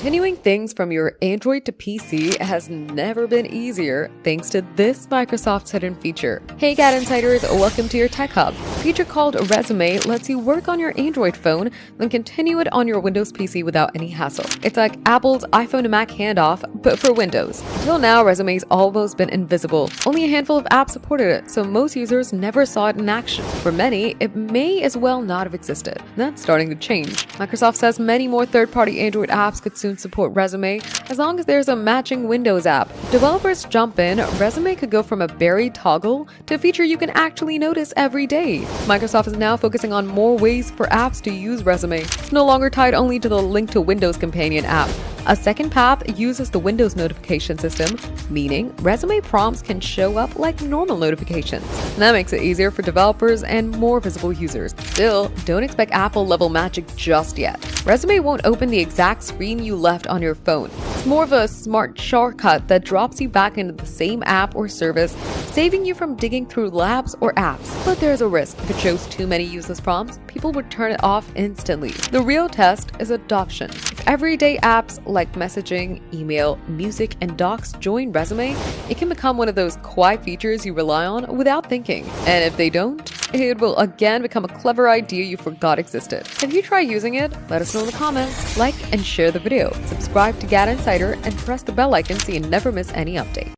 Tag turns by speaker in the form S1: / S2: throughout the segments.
S1: Continuing things from your Android to PC has never been easier thanks to this Microsoft's hidden feature. Hey GadInsiders, welcome to your Tech Hub. A feature called Resume lets you work on your Android phone, then continue it on your Windows PC without any hassle. It's like Apple's iPhone to Mac handoff, but for Windows. Until now, Resume's almost been invisible. Only a handful of apps supported it, so most users never saw it in action. For many, it may as well not have existed. That's starting to change. Microsoft says many more third-party Android apps could soon support Resume, as long as there's a matching Windows app. If developers jump in, Resume could go from a buried toggle to a feature you can actually notice every day. Microsoft is now focusing on more ways for apps to use Resume. It's no longer tied only to the Link to Windows companion app. A second path uses the Windows notification system, meaning Resume prompts can show up like normal notifications. That makes it easier for developers and more visible users. Still, don't expect Apple-level magic just yet. Resume won't open the exact screen you left on your phone. It's more of a smart shortcut that drops you back into the same app or service, saving you from digging through labs or apps. But there's a risk. If it shows too many useless prompts, people would turn it off instantly. The real test is adoption. If everyday apps like messaging, email, music, and docs join Resume, it can become one of those quiet features you rely on without thinking. And if they don't, it will again become a clever idea you forgot existed. If you try using it, let us know in the comments, like and share the video, subscribe to GadInsider, and press the bell icon so you never miss any update.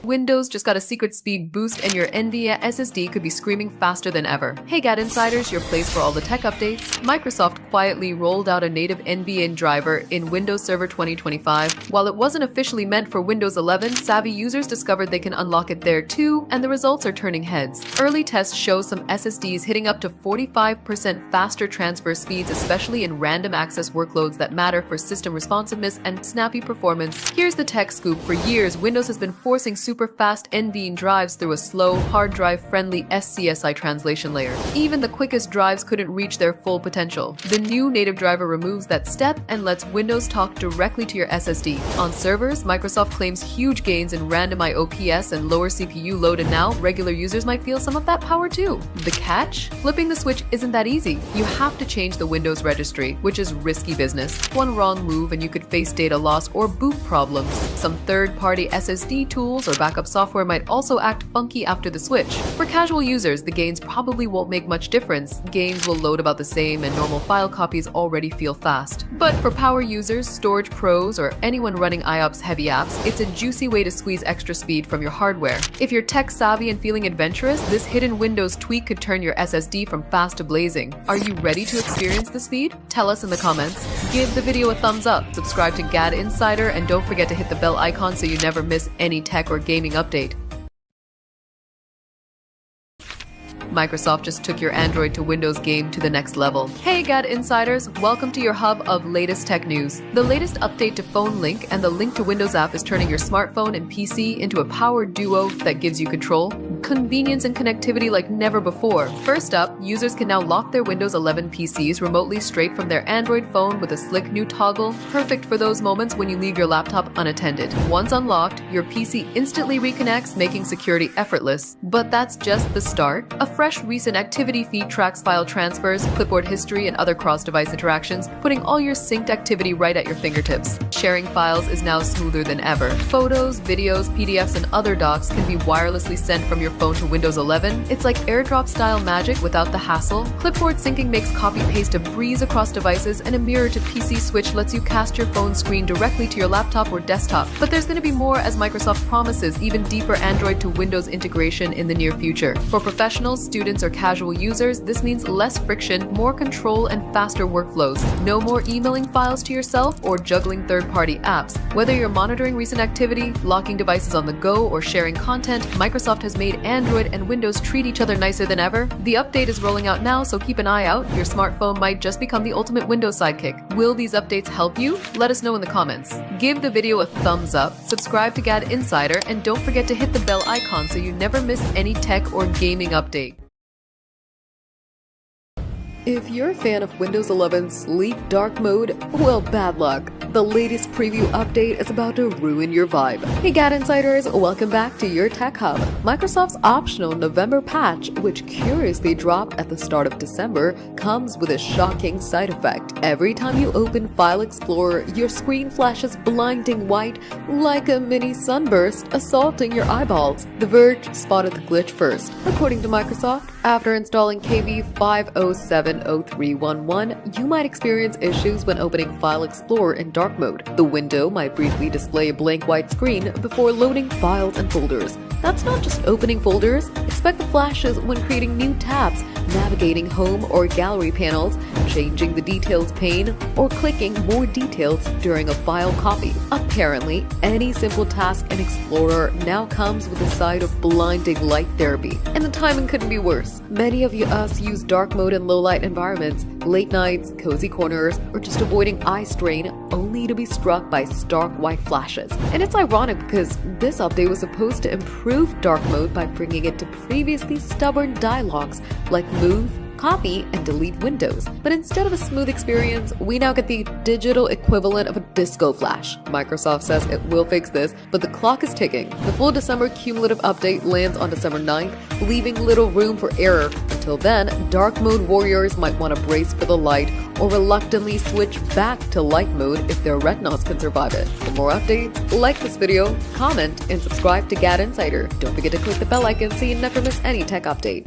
S1: Windows just got a secret speed boost and your NVIDIA SSD could be screaming faster than ever. Hey GadInsiders, your place for all the tech updates. Microsoft quietly rolled out a native NVIDIA driver in Windows Server 2025. While it wasn't officially meant for Windows 11, savvy users discovered they can unlock it there too, and the results are turning heads. Early tests show some SSDs hitting up to 45% faster transfer speeds, especially in random access workloads that matter for system responsiveness and snappy performance. Here's the tech scoop. For years, Windows has been forcing super fast NVMe drives through a slow, hard drive-friendly SCSI translation layer. Even the quickest drives couldn't reach their full potential. The new native driver removes that step and lets Windows talk directly to your SSD. On servers, Microsoft claims huge gains in random IOPS and lower CPU load, and now regular users might feel some of that power too. The catch? Flipping the switch isn't that easy. You have to change the Windows registry, which is risky business. One wrong move and you could face data loss or boot problems. Some third-party SSD tools or backup software might also act funky after the switch. For casual users, the gains probably won't make much difference. Games will load about the same and normal file copies already feel fast. But for power users, storage pros, or anyone running IOPS heavy apps, it's a juicy way to squeeze extra speed from your hardware. If you're tech savvy and feeling adventurous, this hidden Windows tweak could turn your SSD from fast to blazing. Are you ready to experience the speed? Tell us in the comments. Give the video a thumbs up, subscribe to GadInsider, and don't forget to hit the bell icon so you never miss any tech or gaming update. Microsoft just took your Android to Windows game to the next level. Hey GadInsiders, welcome to your hub of latest tech news. The latest update to Phone Link and the Link to Windows app is turning your smartphone and PC into a power duo that gives you control, convenience, and connectivity like never before. First up, users can now lock their Windows 11 PCs remotely straight from their Android phone with a slick new toggle, perfect for those moments when you leave your laptop unattended. Once unlocked, your PC instantly reconnects, making security effortless. But that's just the start. A fresh recent activity feed tracks file transfers, clipboard history, and other cross-device interactions, putting all your synced activity right at your fingertips. Sharing files is now smoother than ever. Photos, videos, PDFs, and other docs can be wirelessly sent from your phone to Windows 11. It's like airdrop-style magic without the hassle. Clipboard syncing makes copy-paste a breeze across devices, and a mirror-to-PC switch lets you cast your phone screen directly to your laptop or desktop. But there's going to be more, as Microsoft promises even deeper Android to Windows integration in the near future. For professionals, students, or casual users, this means less friction, more control, and faster workflows. No more emailing files to yourself or juggling third-party apps. Whether you're monitoring recent activity, locking devices on the go, or sharing content, Microsoft has made Android and Windows treat each other nicer than ever. The update is rolling out now, so keep an eye out. Your smartphone might just become the ultimate Windows sidekick. Will these updates help you? Let us know in the comments. Give the video a thumbs up, subscribe to GadInsider, and don't forget to hit the bell icon so you never miss any tech or gaming update. If you're a fan of Windows 11's sleek dark mode, well, bad luck. The latest preview update is about to ruin your vibe. Hey GadInsiders, welcome back to your Tech Hub. Microsoft's optional November patch, which curiously dropped at the start of December, comes with a shocking side effect. Every time you open File Explorer, your screen flashes blinding white like a mini sunburst assaulting your eyeballs. The Verge spotted the glitch first. According to Microsoft, after installing KB5070311, you might experience issues when opening File Explorer in dark mode. The window might briefly display a blank white screen before loading files and folders. That's not just opening folders. Expect the flashes when creating new tabs, navigating home or gallery panels, changing the details pane, or clicking more details during a file copy. Apparently, any simple task in Explorer now comes with a side of blinding light therapy, and the timing couldn't be worse. Many of us use dark mode in low light environments, late nights, cozy corners, or just avoiding eye strain, only to be struck by stark white flashes. And it's ironic because this update was supposed to improve dark mode by bringing it to previously stubborn dialogues like move, copy, and delete windows. But instead of a smooth experience, we now get the digital equivalent of a disco flash. Microsoft says it will fix this, but the clock is ticking. The full December cumulative update lands on December 9th, leaving little room for error. Until then, dark mode warriors might want to brace for the light or reluctantly switch back to light mode if their retinas can survive it. For more updates, like this video, comment, and subscribe to GadInsider. Don't forget to click the bell icon so you never miss any tech update.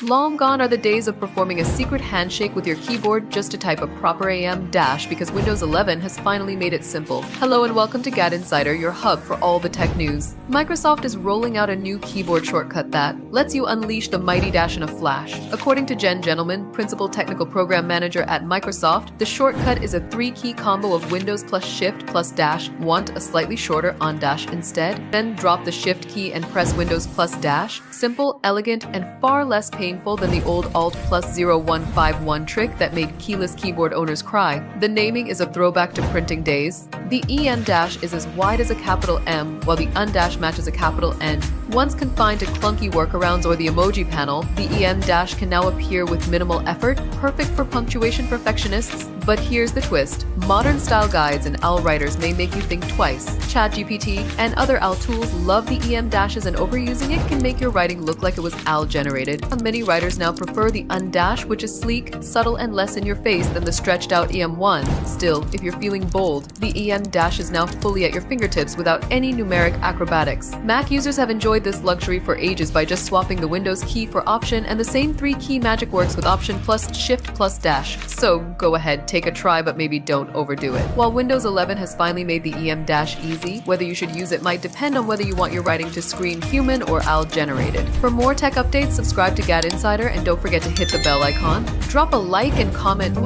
S1: Long gone are the days of performing a secret handshake with your keyboard just to type a proper AM dash, because Windows 11 has finally made it simple. Hello and welcome to GadInsider, your hub for all the tech news. Microsoft is rolling out a new keyboard shortcut that lets you unleash the mighty dash in a flash. According to Jen Gentleman, Principal Technical Program Manager at Microsoft, the shortcut is a 3-key combo of Windows plus Shift plus dash. Want a slightly shorter on dash instead? Then drop the Shift key and press Windows plus dash. Simple, elegant, and far less painful than the old Alt plus 0151 trick that made keyless keyboard owners cry. The naming is a throwback to printing days. The EM dash is as wide as a capital M, while the undash matches a capital N. Once confined to clunky workarounds or the emoji panel, the EM dash can now appear with minimal effort, perfect for punctuation perfectionists. But here's the twist. Modern style guides and OWL writers may make you think twice. ChatGPT and other OWL tools love the EM dashes, and overusing it can make your writing look like it was OWL generated. Many writers now prefer the undash, which is sleek, subtle, and less in your face than the stretched out EM1. Still, if you're feeling bold, the EM dash is now fully at your fingertips without any numeric acrobatics. Mac users have enjoyed this luxury for ages by just swapping the Windows key for Option, and the same 3-key magic works with Option plus Shift plus dash. So go ahead, take a try, but maybe don't overdo it. While Windows 11 has finally made the EM dash easy, whether you should use it might depend on whether you want your writing to scream human or OWL generated. For more tech updates, subscribe to GadInsider and don't forget to hit the bell icon. Drop a like and comment.